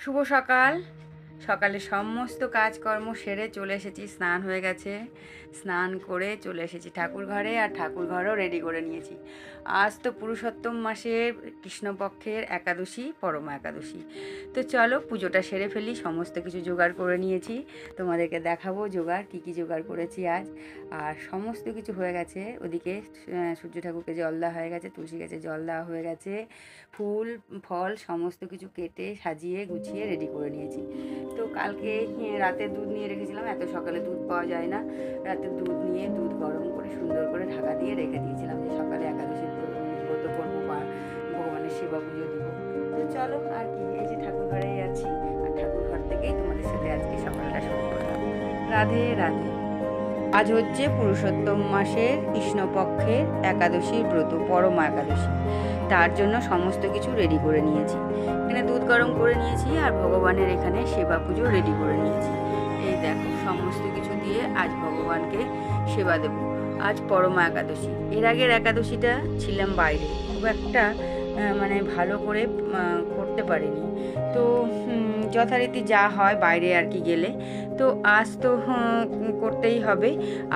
শুভ সকাল। সকালে সমস্ত কাজকর্ম সেরে চলে এসেছি, স্নান হয়ে গেছে। স্নান করে চলে এসেছি ঠাকুর ঘরে, আর ঠাকুর ঘরও রেডি করে নিয়েছি। আজ তো পুরুষোত্তম মাসের কৃষ্ণপক্ষের একাদশী, পরমা একাদশী। তো চলো পুজোটা সেরে ফেলি। সমস্ত কিছু জোগাড় করে নিয়েছি, তোমাদেরকে দেখাবো জোগাড় কী কী জোগাড় করেছি আজ। আর সমস্ত কিছু হয়ে গেছে। ওদিকে সূর্য ঠাকুরকে জল দেওয়া হয়ে গেছে, তুলসী গাছে জল দেওয়া হয়ে গেছে, ফুল ফল সমস্ত কিছু কেটে সাজিয়ে গুছিয়ে রেডি করে নিয়েছি। তো কালকে রাতে দুধ নিয়ে রেখেছিলাম, এত সকালে দুধ পাওয়া যায় না। রাতে দুধ নিয়ে দুধ গরম করে সুন্দর করে ঢাকা দিয়ে রেখে দিয়েছিলাম, যে সকালে একাদশী ব্রত করবো বা ভগবানের সেবা পুজো দিব। তো চলো আর কি, এই যে ঠাকুর ঘরেই আছি, আর ঠাকুর ঘর থেকেই তোমাদের সাথে আজকে সকালটা শুরু করলাম। রাধে রাধে। আজ হচ্ছে পুরুষোত্তম মাসের কৃষ্ণপক্ষের একাদশীর ব্রত, পরমা একাদশী। তার জন্য সমস্ত কিছু রেডি করে নিয়েছি। এখানে দুধ গরম করে নিয়েছি, আর ভগবানের এখানে সেবা পুজো রেডি করে নিয়েছি। এই দেখো, সমস্ত কিছু দিয়ে আজ ভগবানকে সেবা দেব। আজ পরমা একাদশী। এর আগের একাদশীটা ছিলাম বাইরে, খুব একটা মানে ভালো করে করতে পারিনি। তো যথারীতি যা হয় বাইরে আর কি গেলে, তো আজ তো করতেই হবে।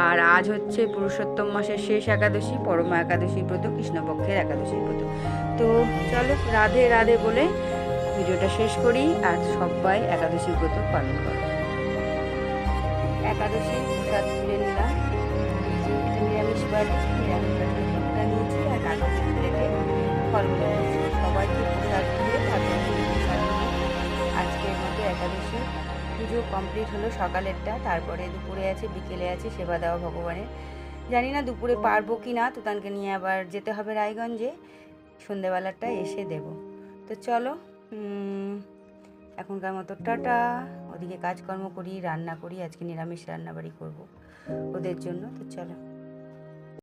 আর আজ হচ্ছে পুরুষোত্তম মাসের শেষ একাদশী, পরমা একাদশী ব্রত, কৃষ্ণপক্ষের একাদশী ব্রত। তো চলো রাধে রাধে বলে ভিডিওটা শেষ করি। আর সবাই একাদশী ব্রত পালন করো। একাদশী প্রসাদ তুলে নিলাম। এই যে এটা নিরামিষ বাড়ি, নিরামিষ বাড়িতে ভোগটা নিয়েছি, আর কাগজের প্লেটে ফলগুলো নিয়েছি। সবাইকে প্রসাদ দিয়ে তারপরে প্রসাদ নিয়ে আজকের মতো একাদশী পুজো কমপ্লিট হলো সকালেরটা। তারপরে দুপুরে আছে, বিকেলে আছে সেবা দেওয়া ভগবানের। জানি না দুপুরে পারবো কি না, তুতানকে নিয়ে আবার যেতে হবে রায়গঞ্জে, সন্ধেবেলাটা এসে দেব। তো চলো এখনকার মতো টাটা। ওদিকে কাজকর্ম করি, রান্না করি, আজকে নিরামিষ রান্নাবাড়ি করব ওদের জন্য। তো চলো।